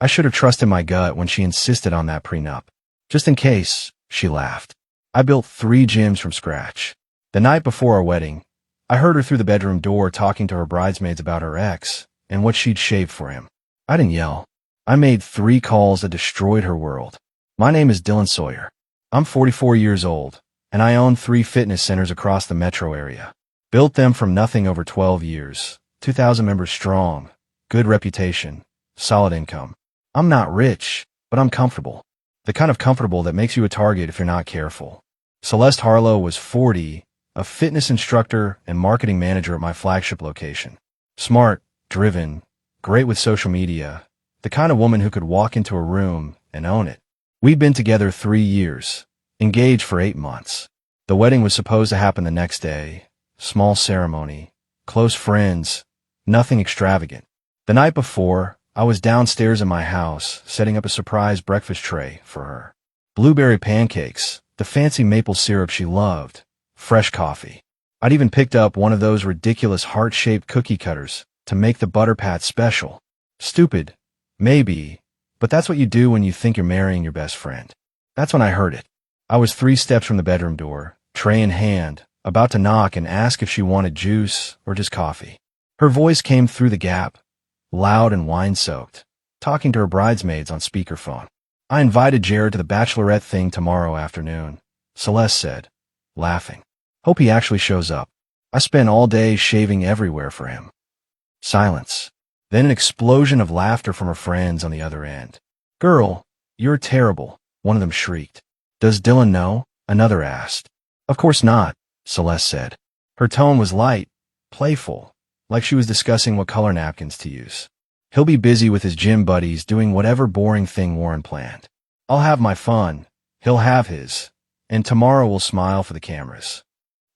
I should have trusted my gut when she insisted on that prenup. Just in case, she laughed. I built 3 gyms from scratch. The night before our wedding, I heard her through the bedroom door talking to her bridesmaids about her ex and what she'd shaved for him. I didn't yell. I made 3 calls that destroyed her world. My name is Dylan Sawyer. I'm 44 years old, and I own 3 fitness centers across the metro area. Built them from nothing over 12 years, 2,000 members strong, good reputation, solid income. I'm not rich, but I'm comfortable. The kind of comfortable that makes you a target if you're not careful. Celeste Harlow was 40, a fitness instructor and marketing manager at my flagship location. Smart, driven, great with social media, the kind of woman who could walk into a room and own it. We'd been together 3 years, engaged for 8 months. The wedding was supposed to happen the next day. Small ceremony, close friends, nothing extravagant. The night before, I was downstairs in my house, setting up a surprise breakfast tray for her. Blueberry pancakes, the fancy maple syrup she loved, fresh coffee. I'd even picked up one of those ridiculous heart-shaped cookie cutters to make the butter pat special. Stupid, maybe, but that's what you do when you think you're marrying your best friend. That's when I heard it. I was 3 steps from the bedroom door, tray in hand, about to knock and ask if she wanted juice or just coffee. Her voice came through the gap, loud and wine-soaked, talking to her bridesmaids on speakerphone. I invited Jared to the Bachelorette thing tomorrow afternoon, Celeste said, laughing. Hope he actually shows up. I spent all day shaving everywhere for him. Silence. Then an explosion of laughter from her friends on the other end. Girl, you're terrible, one of them shrieked. Does Dylan know? Another asked. Of course not, Celeste said. Her tone was light, playful, like she was discussing what color napkins to use. He'll be busy with his gym buddies doing whatever boring thing Warren planned. I'll have my fun, he'll have his, and tomorrow we'll smile for the cameras.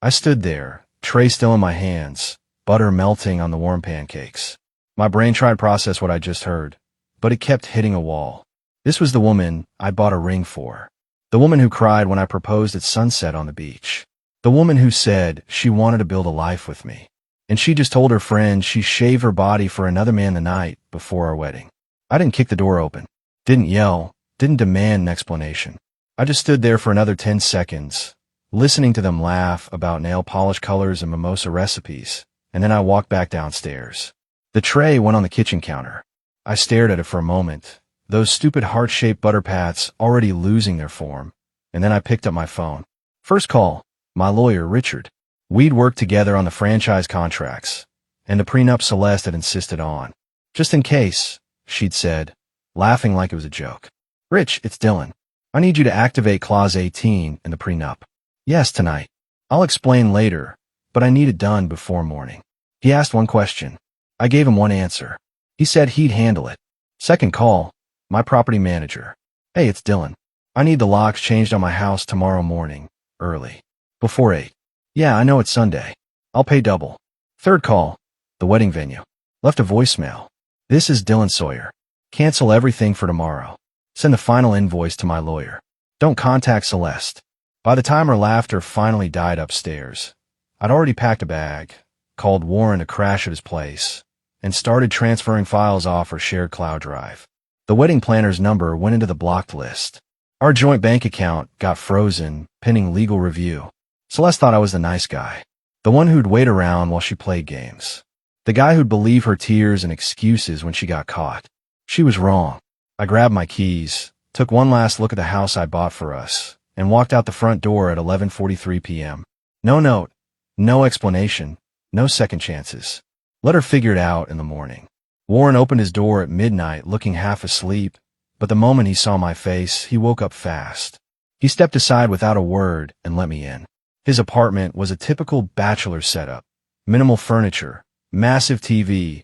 I stood there, tray still in my hands, butter melting on the warm pancakes. My brain tried to process what I just heard, but it kept hitting a wall. This was the woman I bought a ring for. The woman who cried when I proposed at sunset on the beach. The woman who said she wanted to build a life with me. And she just told her friend she shaved her body for another man the night before our wedding. I didn't kick the door open, didn't yell, didn't demand an explanation. I just stood there for another 10 seconds, listening to them laugh about nail polish colors and mimosa recipes, and then I walked back downstairs. The tray went on the kitchen counter. I stared at it for a moment, those stupid heart-shaped butter pats already losing their form, and then I picked up my phone. First call. My lawyer, Richard. We'd worked together on the franchise contracts, and the prenup Celeste had insisted on. Just in case, she'd said, laughing like it was a joke. Rich, it's Dylan. I need you to activate Clause 18 in the prenup. Yes, tonight. I'll explain later, but I need it done before morning. He asked one question. I gave him one answer. He said he'd handle it. Second call, my property manager. Hey, it's Dylan. I need the locks changed on my house tomorrow morning, early. Before 8. Yeah, I know it's Sunday. I'll pay double. Third call, the wedding venue. Left a voicemail. This is Dylan Sawyer. Cancel everything for tomorrow. Send the final invoice to my lawyer. Don't contact Celeste. By the time her laughter finally died upstairs, I'd already packed a bag, called Warren to crash at his place, and started transferring files off her shared cloud drive. The wedding planner's number went into the blocked list. Our joint bank account got frozen, pending legal review. Celeste thought I was the nice guy, the one who'd wait around while she played games, the guy who'd believe her tears and excuses when she got caught. She was wrong. I grabbed my keys, took one last look at the house I bought for us, and walked out the front door at 11:43 p.m. No note, no explanation, no second chances. Let her figure it out in the morning. Warren opened his door at midnight looking half asleep, but the moment he saw my face, he woke up fast. He stepped aside without a word and let me in. His apartment was a typical bachelor setup. Minimal furniture, massive TV,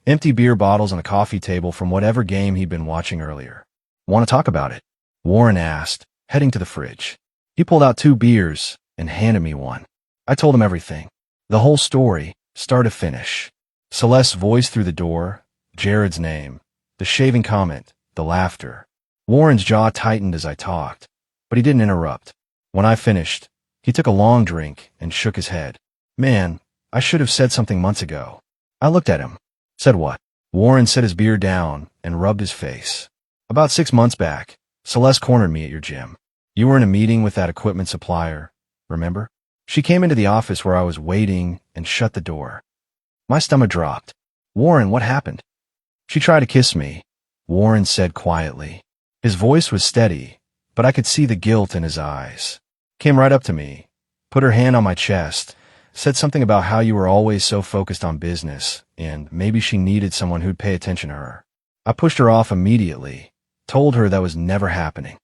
empty beer bottles on a coffee table from whatever game he'd been watching earlier. Want to talk about it? Warren asked, heading to the fridge. He pulled out 2 beers and handed me one. I told him everything. The whole story, start to finish. Celeste's voice through the door, Jared's name, the shaving comment, the laughter. Warren's jaw tightened as I talked, but he didn't interrupt. When I finished, he took a long drink and shook his head. Man, I should have said something months ago. I looked at him. Said what? Warren set his beer down and rubbed his face. About 6 months back, Celeste cornered me at your gym. You were in a meeting with that equipment supplier, remember? She came into the office where I was waiting and shut the door. My stomach dropped. Warren, what happened? She tried to kiss me, Warren said quietly. His voice was steady, but I could see the guilt in his eyes. Came right up to me, put her hand on my chest, said something about how you were always so focused on business, and maybe she needed someone who'd pay attention to her. I pushed her off immediately, told her that was never happening.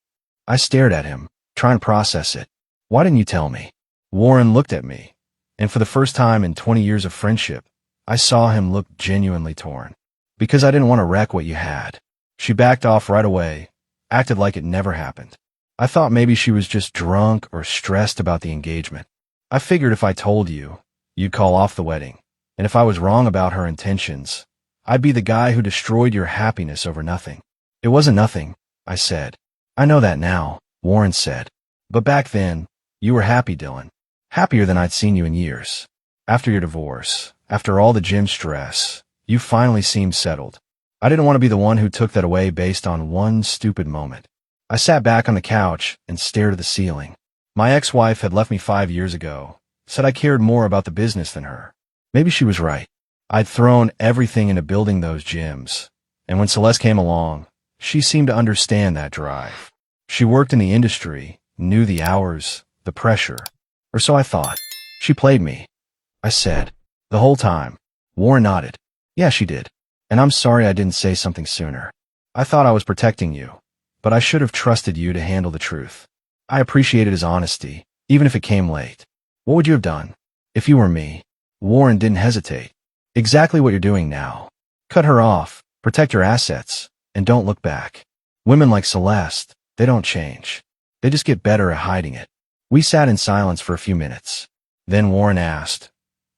I stared at him, trying to process it. Why didn't you tell me? Warren looked at me, and for the first time in 20 years of friendship, I saw him look genuinely torn. Because I didn't want to wreck what you had. She backed off right away, acted like it never happened. I thought maybe she was just drunk or stressed about the engagement. I figured if I told you, you'd call off the wedding, and if I was wrong about her intentions, I'd be the guy who destroyed your happiness over nothing. It wasn't nothing, I said. I know that now, Warren said. But back then, you were happy, Dylan. Happier than I'd seen you in years. After your divorce, after all the gym stress, you finally seemed settled. I didn't want to be the one who took that away based on one stupid moment. I sat back on the couch and stared at the ceiling. My ex-wife had left me 5 years ago, said I cared more about the business than her. Maybe she was right. I'd thrown everything into building those gyms, and when Celeste came along, she seemed to understand that drive. She worked in the industry, knew the hours, the pressure, or so I thought. She played me, I said. The whole time. Warren nodded. Yeah, she did. And I'm sorry I didn't say something sooner. I thought I was protecting you, but I should have trusted you to handle the truth. I appreciated his honesty, even if it came late. What would you have done? If you were me? Warren didn't hesitate. Exactly what you're doing now. Cut her off, protect your assets, and don't look back. Women like Celeste, they don't change. They just get better at hiding it. We sat in silence for a few minutes. Then Warren asked,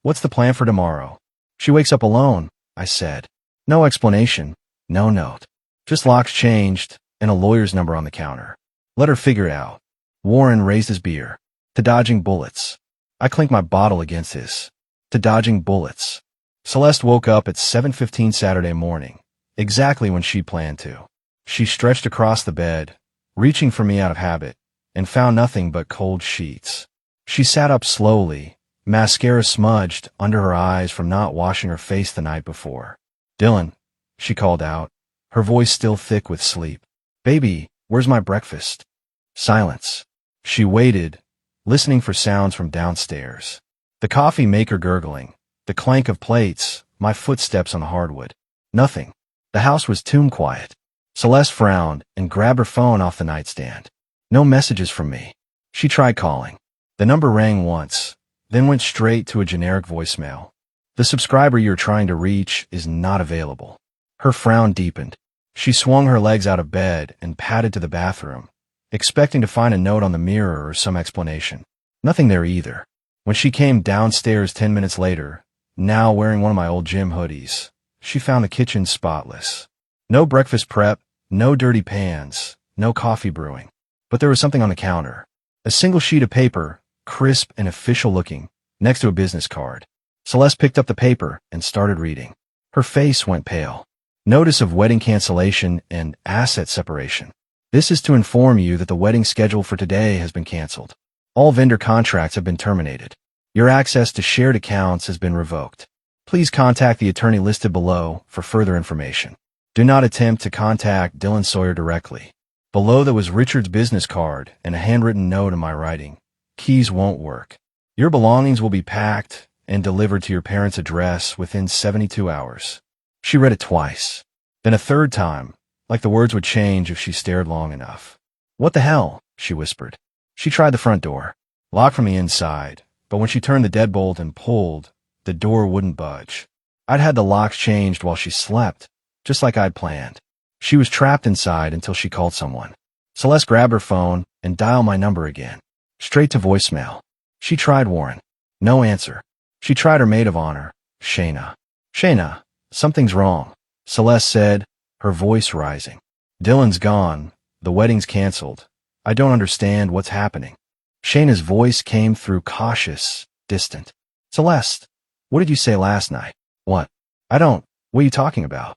"What's the plan for tomorrow?" She wakes up alone, I said. No explanation, no note. Just locks changed and a lawyer's number on the counter. Let her figure it out. Warren raised his beer. To dodging bullets. I clinked my bottle against his. To dodging bullets. Celeste woke up at 7:15 Saturday morning, exactly when she planned to. She stretched across the bed, reaching for me out of habit, and found nothing but cold sheets. She sat up slowly, mascara smudged under her eyes from not washing her face the night before. "Dylan," she called out, her voice still thick with sleep. "Baby, where's my breakfast?" Silence. She waited, listening for sounds from downstairs. The coffee maker gurgling, the clank of plates, my footsteps on the hardwood. Nothing. The house was tomb quiet. Celeste frowned and grabbed her phone off the nightstand. No messages from me. She tried calling. The number rang once, then went straight to a generic voicemail. "The subscriber you're trying to reach is not available." Her frown deepened. She swung her legs out of bed and padded to the bathroom, expecting to find a note on the mirror or some explanation. Nothing there either. When she came downstairs 10 minutes later, now wearing one of my old gym hoodies, she found the kitchen spotless. No breakfast prep, no dirty pans, no coffee brewing. But there was something on the counter. A single sheet of paper, crisp and official looking, next to a business card. Celeste picked up the paper and started reading. Her face went pale. Notice of wedding cancellation and asset separation. This is to inform you that the wedding scheduled for today has been canceled. All vendor contracts have been terminated. Your access to shared accounts has been revoked. Please contact the attorney listed below for further information. Do not attempt to contact Dylan Sawyer directly. Below there was Richard's business card and a handwritten note in my writing. Keys won't work. Your belongings will be packed and delivered to your parents' address within 72 hours. She read it twice, then a third time, like the words would change if she stared long enough. "What the hell?" she whispered. She tried the front door, locked from the inside, but when she turned the deadbolt and pulled, the door wouldn't budge. I'd had the locks changed while she slept, just like I'd planned. She was trapped inside until she called someone. Celeste grabbed her phone and dialed my number again. Straight to voicemail. She tried Warren. No answer. She tried her maid of honor, Shayna. "Shayna, something's wrong," Celeste said, her voice rising. "Dylan's gone. The wedding's canceled. I don't understand what's happening." Shayna's voice came through cautious, distant. "Celeste, what did you say last night?" "What? What are you talking about?"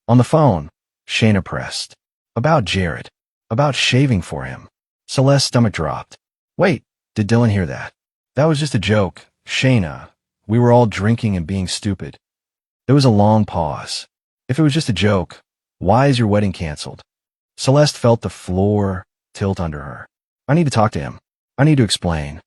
On the phone, Shayna pressed. About Jared. About shaving for him. Celeste's stomach dropped. Wait, did Dylan hear that? That was just a joke, Shayna. We were all drinking and being stupid. There was a long pause. If it was just a joke, why is your wedding canceled? Celeste felt the floor tilt under her. I need to talk to him. I need to explain.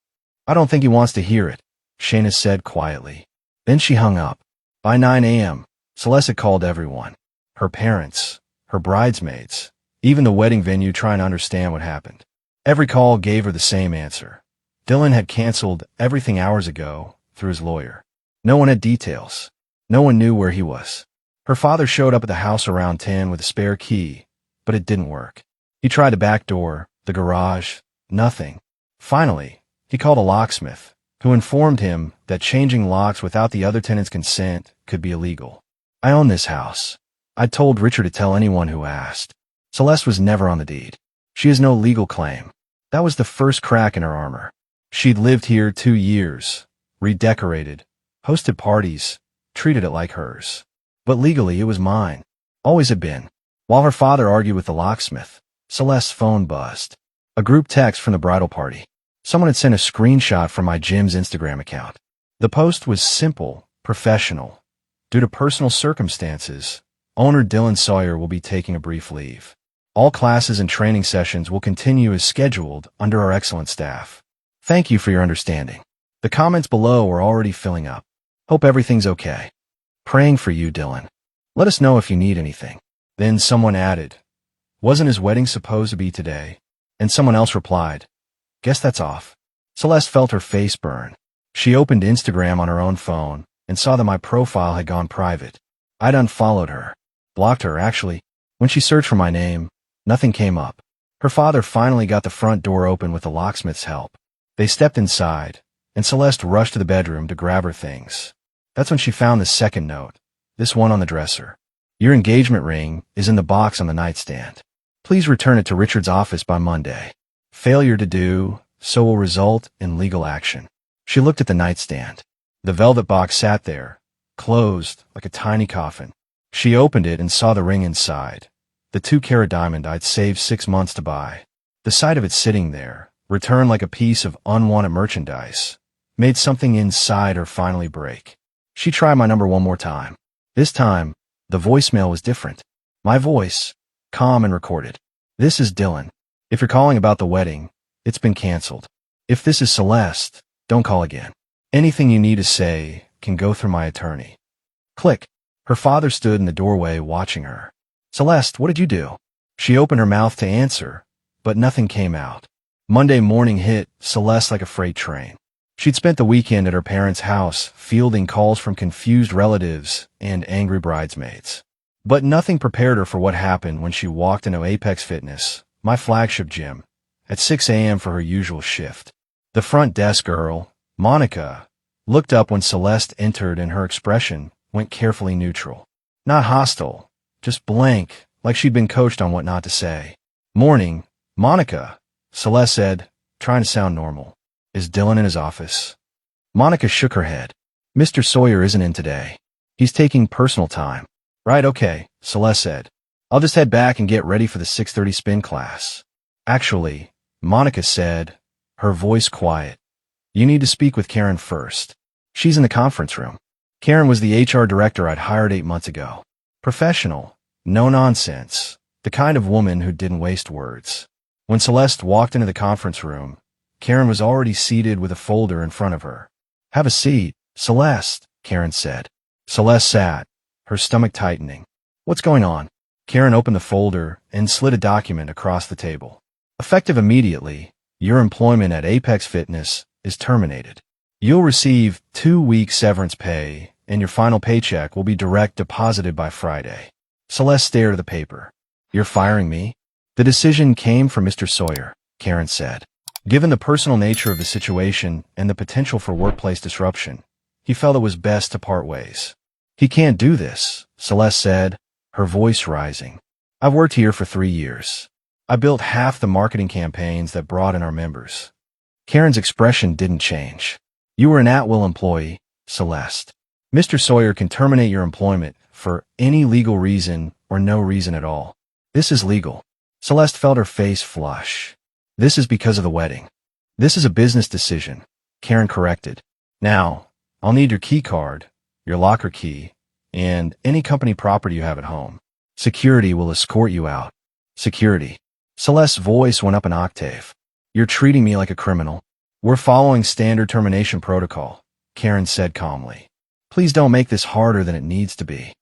I don't think he wants to hear it, Shayna said quietly. Then she hung up. By 9 a.m., Celeste had called everyone. Her parents, her bridesmaids, even the wedding venue trying to understand what happened. Every call gave her the same answer. Dylan had canceled everything hours ago through his lawyer. No one had details. No one knew where he was. Her father showed up at the house around 10 with a spare key, but it didn't work. He tried the back door, the garage, nothing. Finally, he called a locksmith, who informed him that changing locks without the other tenant's consent could be illegal. I own this house. I told Richard to tell anyone who asked. Celeste was never on the deed. She has no legal claim. That was the first crack in her armor. She'd lived here 2 years, redecorated, hosted parties, treated it like hers. But legally, it was mine. Always had been. While her father argued with the locksmith, Celeste's phone buzzed. A group text from the bridal party. Someone had sent a screenshot from my gym's Instagram account. The post was simple, professional. Due to personal circumstances, owner Dylan Sawyer will be taking a brief leave. All classes and training sessions will continue as scheduled under our excellent staff. Thank you for your understanding. The comments below are already filling up. Hope everything's okay. Praying for you, Dylan. Let us know if you need anything. Then someone added, wasn't his wedding supposed to be today? And someone else replied, guess that's off. Celeste felt her face burn. She opened Instagram on her own phone and saw that my profile had gone private. I'd unfollowed her. Blocked her, actually. When she searched for my name, nothing came up. Her father finally got the front door open with the locksmith's help. They stepped inside, and Celeste rushed to the bedroom to grab her things. That's when she found the second note, this one on the dresser. Your engagement ring is in the box on the nightstand. Please return it to Richard's office by Monday. Failure to do so will result in legal action. She looked at the nightstand. The velvet box sat there, closed like a tiny coffin. She opened it and saw the ring inside, the 2-carat diamond I'd saved 6 months to buy. The sight of it sitting there, returned like a piece of unwanted merchandise, made something inside her finally break. She tried my number one more time. This time, the voicemail was different. My voice, calm and recorded. This is Dylan. If you're calling about the wedding, it's been canceled. If this is Celeste, don't call again. Anything you need to say can go through my attorney. Click. Her father stood in the doorway watching her. Celeste, what did you do? She opened her mouth to answer, but nothing came out. Monday morning hit Celeste like a freight train. She'd spent the weekend at her parents' house, fielding calls from confused relatives and angry bridesmaids. But nothing prepared her for what happened when she walked into Apex Fitness, my flagship gym, at 6 a.m. for her usual shift. The front desk girl, Monica, looked up when Celeste entered and her expression went carefully neutral. Not hostile, just blank, like she'd been coached on what not to say. Morning, Monica, Celeste said, trying to sound normal. Is Dylan in his office? Monica shook her head. Mr. Sawyer isn't in today. He's taking personal time. Right, okay, Celeste said. I'll just head back and get ready for the 6:30 spin class. Actually, Monica said, her voice quiet. You need to speak with Karen first. She's in the conference room. Karen was the HR director I'd hired 8 months ago. Professional, no nonsense, the kind of woman who didn't waste words. When Celeste walked into the conference room, Karen was already seated with a folder in front of her. Have a seat, Celeste, Karen said. Celeste sat, her stomach tightening. What's going on? Karen opened the folder and slid a document across the table. Effective immediately, your employment at Apex Fitness is terminated. You'll receive 2-week severance pay, and your final paycheck will be direct deposited by Friday. Celeste stared at the paper. You're firing me? The decision came from Mr. Sawyer, Karen said. Given the personal nature of the situation and the potential for workplace disruption, he felt it was best to part ways. He can't do this, Celeste said, her voice rising. I've worked here for 3 years. I built half the marketing campaigns that brought in our members. Karen's expression didn't change. You were an at-will employee, Celeste. Mr. Sawyer can terminate your employment for any legal reason or no reason at all. This is legal. Celeste felt her face flush. This is because of the wedding. This is a business decision, Karen corrected. Now, I'll need your key card, your locker key, and any company property you have at home. Security will escort you out. Security. Celeste's voice went up an octave. You're treating me like a criminal. We're following standard termination protocol, Karen said calmly. Please don't make this harder than it needs to be.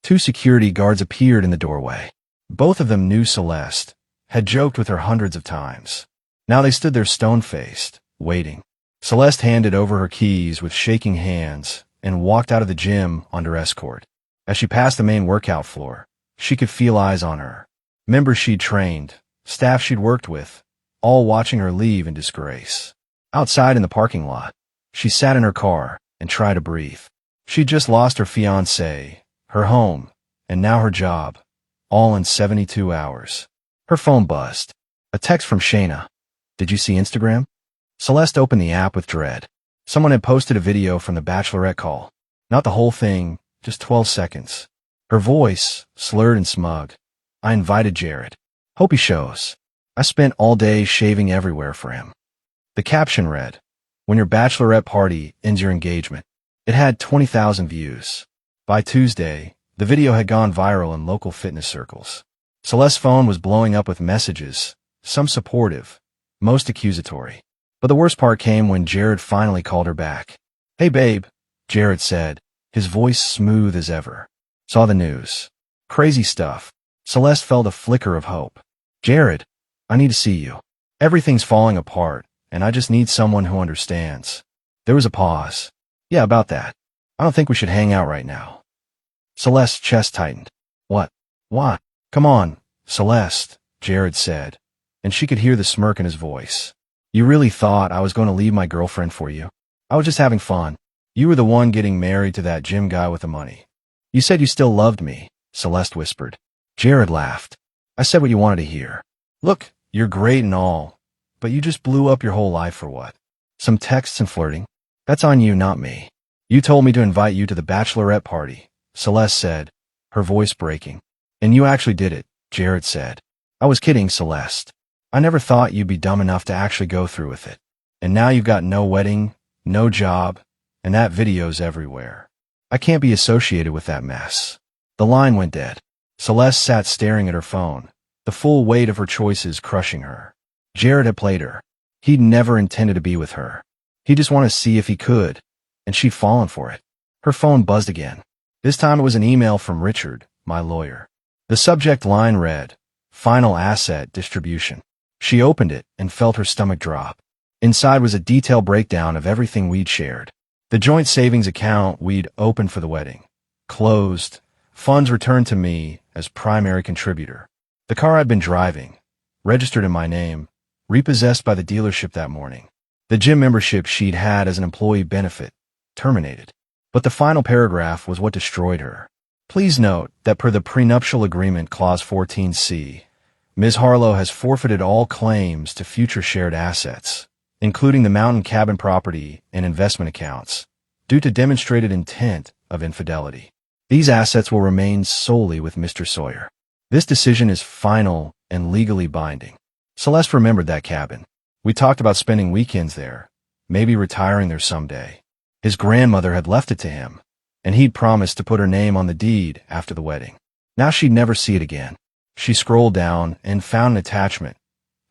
Two security guards appeared in the doorway. Both of them knew Celeste, had joked with her hundreds of times. Now they stood there stone-faced, waiting. Celeste handed over her keys with shaking hands and walked out of the gym under escort. As she passed the main workout floor, she could feel eyes on her. Members she'd trained, staff she'd worked with, all watching her leave in disgrace. Outside in the parking lot, she sat in her car and tried to breathe. She'd just lost her fiancé, her home, and now her job, all in 72 hours. Her phone buzzed. A text from Shayna. Did you see Instagram? Celeste opened the app with dread. Someone had posted a video from the Bachelorette call. Not the whole thing, just 12 seconds. Her voice, slurred and smug. I invited Jared. Hope he shows. I spent all day shaving everywhere for him. The caption read, when your bachelorette party ends your engagement. It had 20,000 views. By Tuesday, the video had gone viral in local fitness circles. Celeste's phone was blowing up with messages, some supportive, most accusatory. But the worst part came when Jared finally called her back. Hey babe, Jared said, his voice smooth as ever. Saw the news. Crazy stuff. Celeste felt a flicker of hope. Jared, I need to see you. Everything's falling apart, and I just need someone who understands. There was a pause. Yeah, about that. I don't think we should hang out right now. Celeste's chest tightened. What? What? Come on, Celeste, Jared said, and she could hear the smirk in his voice. You really thought I was going to leave my girlfriend for you? I was just having fun. You were the one getting married to that gym guy with the money. You said you still loved me, Celeste whispered. Jared laughed. I said what you wanted to hear. Look, you're great and all, but you just blew up your whole life for what? Some texts and flirting? That's on you, not me. You told me to invite you to the bachelorette party, Celeste said, her voice breaking. And you actually did it, Jared said. I was kidding, Celeste. I never thought you'd be dumb enough to actually go through with it. And now you've got no wedding, no job, and that video's everywhere. I can't be associated with that mess. The line went dead. Celeste sat staring at her phone, the full weight of her choices crushing her. Jared had played her. He'd never intended to be with her. He just wanted to see if he could, and she'd fallen for it. Her phone buzzed again. This time it was an email from Richard, my lawyer. The subject line read, Final Asset Distribution. She opened it and felt her stomach drop. Inside was a detailed breakdown of everything we'd shared. The joint savings account we'd opened for the wedding. Closed. Funds returned to me as primary contributor. The car I'd been driving, registered in my name, repossessed by the dealership that morning. The gym membership she'd had as an employee benefit, terminated. But the final paragraph was what destroyed her. Please note that per the prenuptial agreement clause 14C, Ms. Harlow has forfeited all claims to future shared assets, including the mountain cabin property and investment accounts, due to demonstrated intent of infidelity. These assets will remain solely with Mr. Sawyer. This decision is final and legally binding. Celeste remembered that cabin. We talked about spending weekends there, maybe retiring there someday. His grandmother had left it to him, and he'd promised to put her name on the deed after the wedding. Now she'd never see it again. She scrolled down and found an attachment,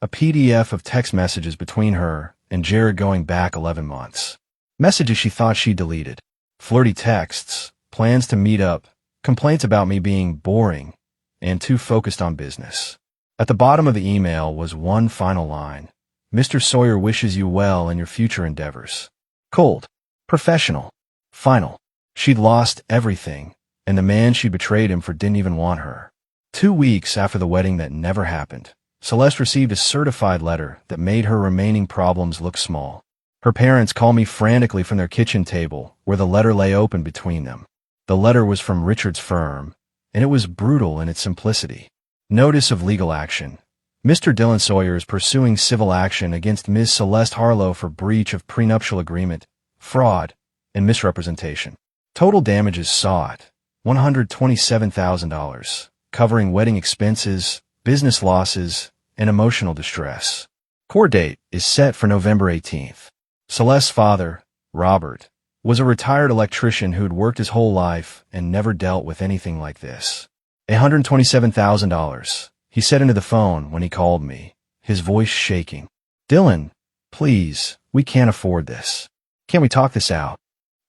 a PDF of text messages between her and Jared going back 11 months. Messages she thought she'd deleted. Flirty texts, plans to meet up, complaints about me being boring and too focused on business. At the bottom of the email was one final line. Mr. Sawyer wishes you well in your future endeavors. Cold. Professional. Final. She'd lost everything, and the man she betrayed him for didn't even want her. 2 weeks after the wedding that never happened, Celeste received a certified letter that made her remaining problems look small. Her parents called me frantically from their kitchen table where the letter lay open between them. The letter was from Richard's firm, and it was brutal in its simplicity. Notice of legal action. Mr. Dylan Sawyer is pursuing civil action against Ms. Celeste Harlow for breach of prenuptial agreement, fraud, and misrepresentation. Total damages sought, $127,000. covering wedding expenses, business losses, and emotional distress. Court date is set for November 18th. Celeste's father, Robert, was a retired electrician who'd worked his whole life and never dealt with anything like this. $127,000, he said into the phone when he called me, his voice shaking. Dylan, please, we can't afford this. Can't we talk this out?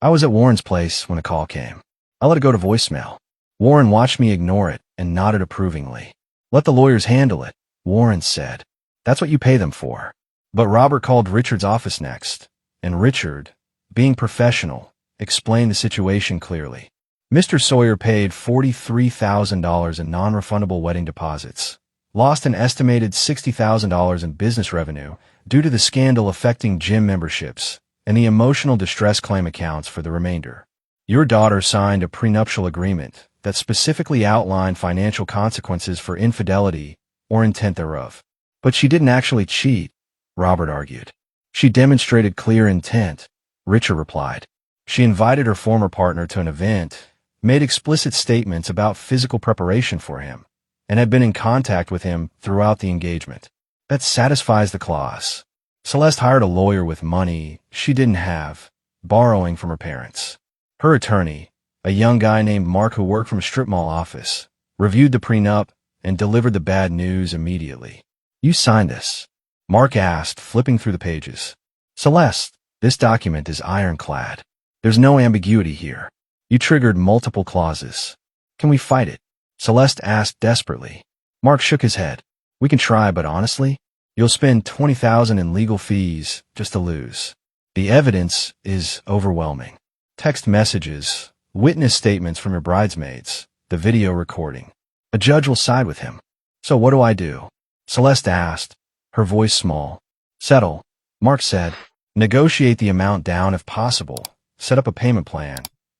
I was at Warren's place when the call came. I let it go to voicemail. Warren watched me ignore it and nodded approvingly. Let the lawyers handle it, Warren said. That's what you pay them for. But Robert called Richard's office next, and Richard, being professional, explained the situation clearly. Mr. Sawyer paid $43,000 in non-refundable wedding deposits, lost an estimated $60,000 in business revenue due to the scandal affecting gym memberships, and the emotional distress claim accounts for the remainder. Your daughter signed a prenuptial agreement that specifically outlined financial consequences for infidelity or intent thereof. But she didn't actually cheat, Robert argued. She demonstrated clear intent, Richard replied. She invited her former partner to an event, made explicit statements about physical preparation for him, and had been in contact with him throughout the engagement. That satisfies the clause. Celeste hired a lawyer with money she didn't have, borrowing from her parents. Her attorney, a young guy named Mark who worked from a strip mall office, reviewed the prenup and delivered the bad news immediately. You signed this? Mark asked, flipping through the pages. Celeste, this document is ironclad. There's no ambiguity here. You triggered multiple clauses. Can we fight it? Celeste asked desperately. Mark shook his head. We can try, but honestly, you'll spend $20,000 in legal fees just to lose. The evidence is overwhelming. Text messages, witness statements from your bridesmaids, the video recording. A judge will side with him. So what do I do? Celeste asked, her voice small. Settle, Mark said. Negotiate the amount down if possible, set up a payment plan,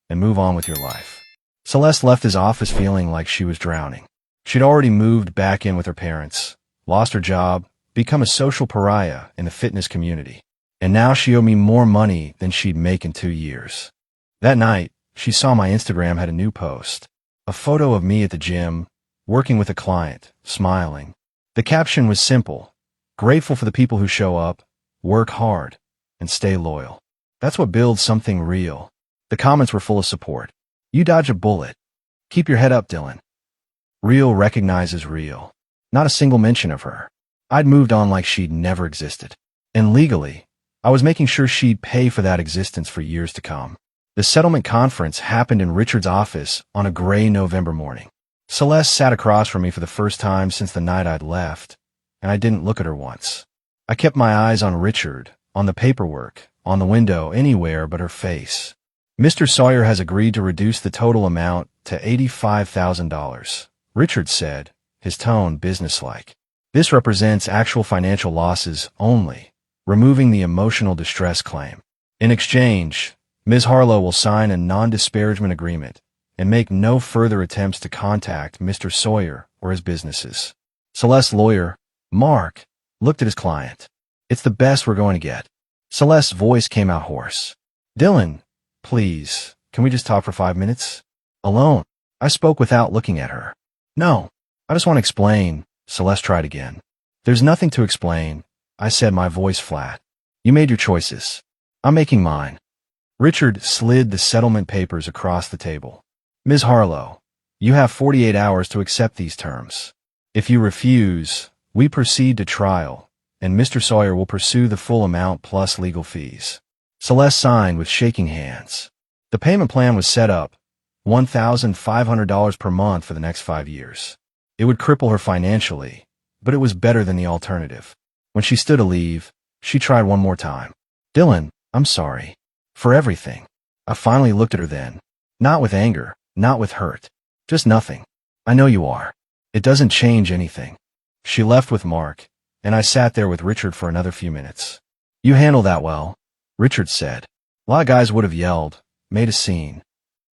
and move on with your life. Celeste left his office feeling like she was drowning. She'd already moved back in with her parents, lost her job, become a social pariah in the fitness community. And now she owed me more money than she'd make in 2 years. That night, she saw my Instagram had a new post. A photo of me at the gym, working with a client, smiling. The caption was simple. Grateful for the people who show up, work hard, and stay loyal. That's what builds something real. The comments were full of support. You dodge a bullet. Keep your head up, Dylan. Real recognizes real. Not a single mention of her. I'd moved on like she'd never existed. And legally, I was making sure she'd pay for that existence for years to come. The settlement conference happened in Richard's office on a gray November morning. Celeste sat across from me for the first time since the night I'd left, and I didn't look at her once. I kept my eyes on Richard, on the paperwork, on the window, anywhere but her face. Mr. Sawyer has agreed to reduce the total amount to $85,000, Richard said, his tone businesslike. This represents actual financial losses only, removing the emotional distress claim. In exchange, Ms. Harlow will sign a non-disparagement agreement and make no further attempts to contact Mr. Sawyer or his businesses. Celeste's lawyer, Mark, looked at his client. It's the best we're going to get. Celeste's voice came out hoarse. Dylan, please, can we just talk for 5 minutes? Alone. I spoke without looking at her. No, I just want to explain. Celeste tried again. There's nothing to explain, I said, my voice flat. You made your choices. I'm making mine. Richard slid the settlement papers across the table. Ms. Harlow, you have 48 hours to accept these terms. If you refuse, we proceed to trial, and Mr. Sawyer will pursue the full amount plus legal fees. Celeste signed with shaking hands. The payment plan was set up, $1,500 per month for the next 5 years. It would cripple her financially, but it was better than the alternative. When she stood to leave, she tried one more time. Dylan, I'm sorry. For everything. I finally looked at her then. Not with anger, not with hurt. Just nothing. I know you are. It doesn't change anything. She left with Mark, and I sat there with Richard for another few minutes. You handled that well, Richard said. A lot of guys would have yelled, made a scene.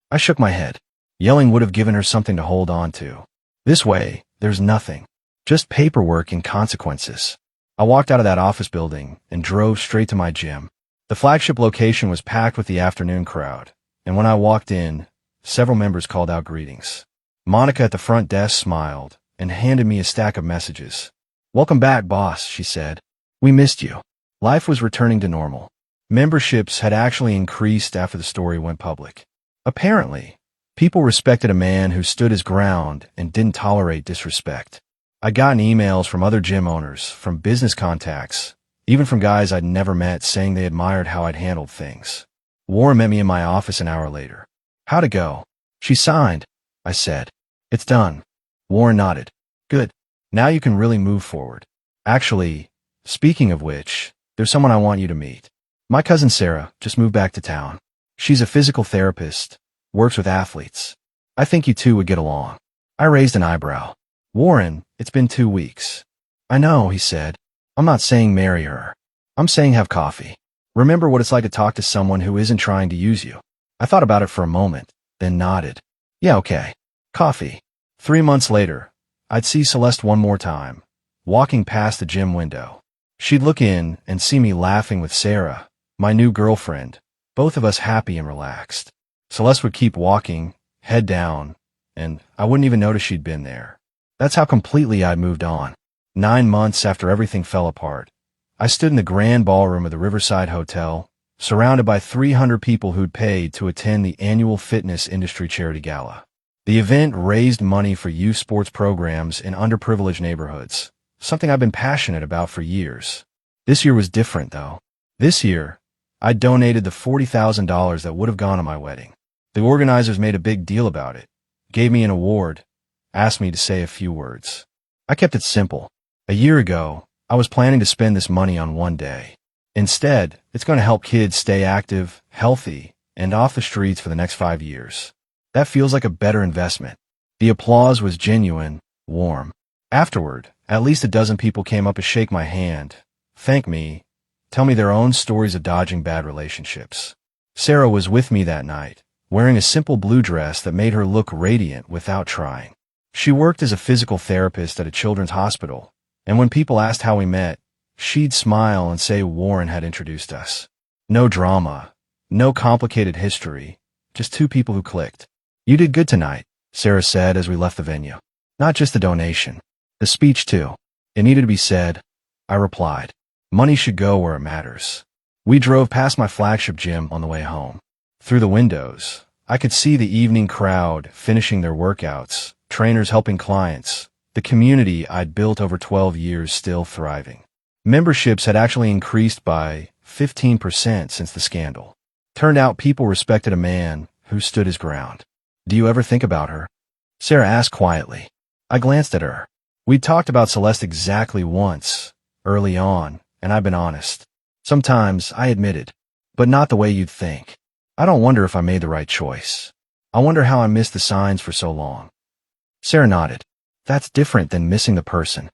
I shook my head. Yelling would have given her something to hold on to. This way, there's nothing. Just paperwork and consequences. I walked out of that office building and drove straight to my gym. The flagship location was packed with the afternoon crowd, and when I walked in, several members called out greetings. Monica at the front desk smiled and handed me a stack of messages. "Welcome back, boss," she said. "We missed you." Life was returning to normal. Memberships had actually increased after the story went public. Apparently, people respected a man who stood his ground and didn't tolerate disrespect. I'd gotten emails from other gym owners, from business contacts, even from guys I'd never met saying they admired how I'd handled things. Warren met me in my office an hour later. "How'd it go?" "She signed," I said. "It's done." Warren nodded. "Good. Now you can really move forward. Actually, speaking of which, there's someone I want you to meet. My cousin Sarah just moved back to town. She's a physical therapist, works with athletes. I think you two would get along." I raised an eyebrow. "Warren, it's been 2 weeks." "I know," he said. "I'm not saying marry her. I'm saying have coffee. Remember what it's like to talk to someone who isn't trying to use you." I thought about it for a moment, then nodded. "Yeah, okay. Coffee." 3 months later, I'd see Celeste one more time, walking past the gym window. She'd look in and see me laughing with Sarah, my new girlfriend, both of us happy and relaxed. Celeste would keep walking, head down, and I wouldn't even notice she'd been there. That's how completely I'd moved on. 9 months after everything fell apart, I stood in the grand ballroom of the Riverside Hotel, surrounded by 300 people who'd paid to attend the annual fitness industry charity gala. The event raised money for youth sports programs in underprivileged neighborhoods, something I've been passionate about for years. This year was different, though. This year, I donated the $40,000 that would have gone to my wedding. The organizers made a big deal about it, gave me an award, asked me to say a few words. I kept it simple. A year ago, I was planning to spend this money on one day. Instead, it's going to help kids stay active, healthy, and off the streets for the next 5 years. That feels like a better investment. The applause was genuine, warm. Afterward, at least a dozen people came up to shake my hand, thank me, tell me their own stories of dodging bad relationships. Sarah was with me that night, wearing a simple blue dress that made her look radiant without trying. She worked as a physical therapist at a children's hospital, and when people asked how we met, she'd smile and say Warren had introduced us. No drama, no complicated history, just two people who clicked. "You did good tonight," Sarah said as we left the venue. "Not just the donation. The speech, too. It needed to be said," I replied. "Money should go where it matters." We drove past my flagship gym on the way home. Through the windows, I could see the evening crowd finishing their workouts, trainers helping clients, the community I'd built over 12 years still thriving. Memberships had actually increased by 15% since the scandal. Turned out people respected a man who stood his ground. "Do you ever think about her?" Sarah asked quietly. I glanced at her. We'd talked about Celeste exactly once, early on, and I've been honest. Sometimes, I admitted, but not the way you'd think. I don't wonder if I made the right choice. I wonder how I missed the signs for so long. Sarah nodded. "That's different than missing the person."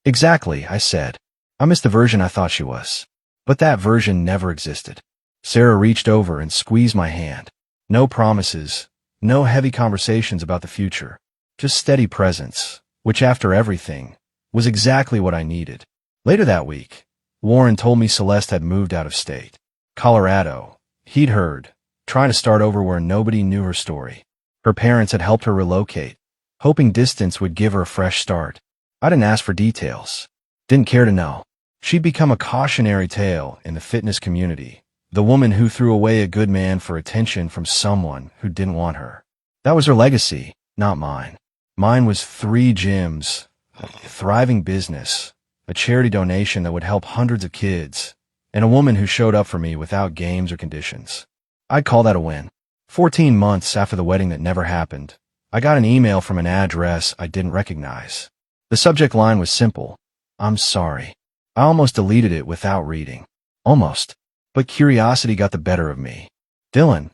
"Exactly," I said. "I missed the version I thought she was. But that version never existed." Sarah reached over and squeezed my hand. No promises, no heavy conversations about the future, just steady presence, which after everything, was exactly what I needed. Later that week, Warren told me Celeste had moved out of state. Colorado, he'd heard, trying to start over where nobody knew her story. Her parents had helped her relocate, hoping distance would give her a fresh start. I didn't ask for details. Didn't care to know. She'd become a cautionary tale in the fitness community, the woman who threw away a good man for attention from someone who didn't want her. That was her legacy, not mine. Mine was 3 gyms, a thriving business, a charity donation that would help hundreds of kids, and a woman who showed up for me without games or conditions. I'd call that a win. 14 months after the wedding that never happened, I got an email from an address I didn't recognize. The subject line was simple: "I'm sorry." I almost deleted it without reading. Almost. But curiosity got the better of me. "Dylan,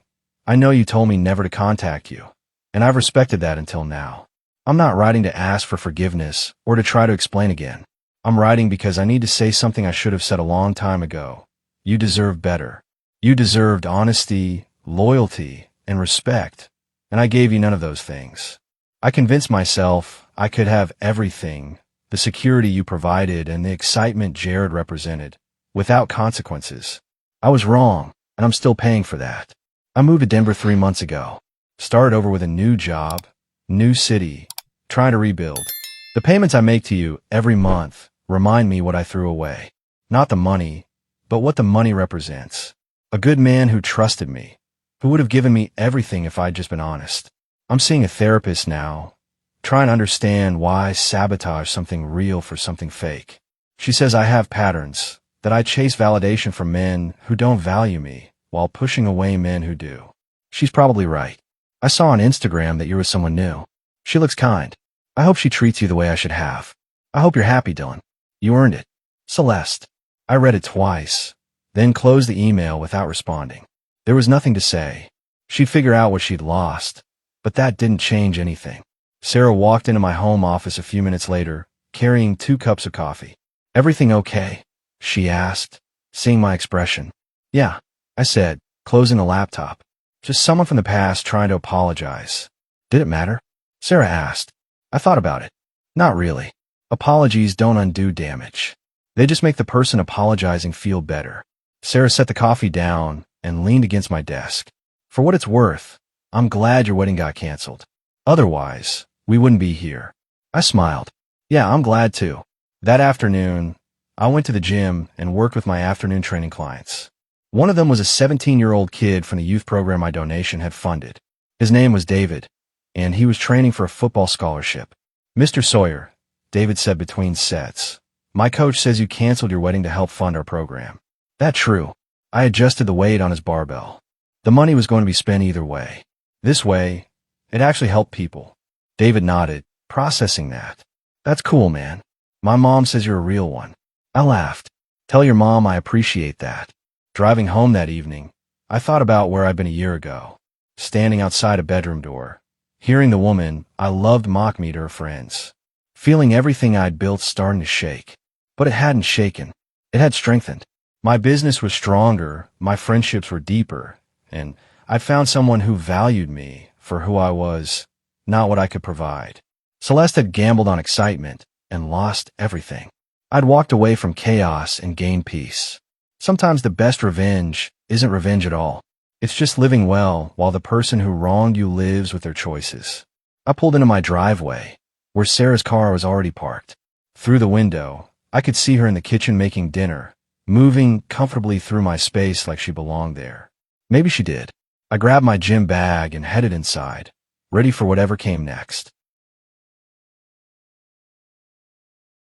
I know you told me never to contact you, and I've respected that until now. I'm not writing to ask for forgiveness or to try to explain again. I'm writing because I need to say something I should have said a long time ago. You deserve better. You deserved honesty, loyalty, and respect, and I gave you none of those things. I convinced myself I could have everything, the security you provided and the excitement Jared represented, without consequences. I was wrong, and I'm still paying for that. I moved to Denver 3 months ago, started over with a new job, new city, trying to rebuild. The payments I make to you every month remind me what I threw away. Not the money, but what the money represents. A good man who trusted me, who would have given me everything if I'd just been honest. I'm seeing a therapist now, trying to understand why I sabotage something real for something fake. She says I have patterns, that I chase validation from men who don't value me while pushing away men who do. She's probably right. I saw on Instagram that you're with someone new. She looks kind. I hope she treats you the way I should have. I hope you're happy, Dylan. You earned it. Celeste. I read it twice, then closed the email without responding. There was nothing to say. She'd figure out what she'd lost, but that didn't change anything. Sarah walked into my home office a few minutes later, carrying 2 cups of coffee. Everything okay? She asked, seeing my expression. Yeah, I said, closing the laptop. Just someone from the past trying to apologize. Did it matter? Sarah asked. I thought about it. Not really. Apologies don't undo damage. They just make the person apologizing feel better. Sarah set the coffee down and leaned against my desk. For what it's worth, I'm glad your wedding got canceled. Otherwise, we wouldn't be here. I smiled. Yeah, I'm glad too. That afternoon, I went to the gym and worked with my afternoon training clients. One of them was a 17-year-old kid from the youth program my donation had funded. His name was David, and he was training for a football scholarship. Mr. Sawyer, David said between sets, my coach says you canceled your wedding to help fund our program. That's true. I adjusted the weight on his barbell. The money was going to be spent either way. This way, it actually helped people. David nodded, processing that. That's cool, man. My mom says you're a real one. I laughed. Tell your mom I appreciate that. Driving home that evening, I thought about where I'd been a year ago, standing outside a bedroom door, hearing the woman I loved mock me to her friends, feeling everything I'd built starting to shake. But it hadn't shaken. It had strengthened. My business was stronger, my friendships were deeper, and I'd found someone who valued me for who I was, not what I could provide. Celeste had gambled on excitement and lost everything. I'd walked away from chaos and gained peace. Sometimes the best revenge isn't revenge at all. It's just living well while the person who wronged you lives with their choices. I pulled into my driveway, where Sarah's car was already parked. Through the window, I could see her in the kitchen making dinner, moving comfortably through my space like she belonged there. Maybe she did. I grabbed my gym bag and headed inside, ready for whatever came next.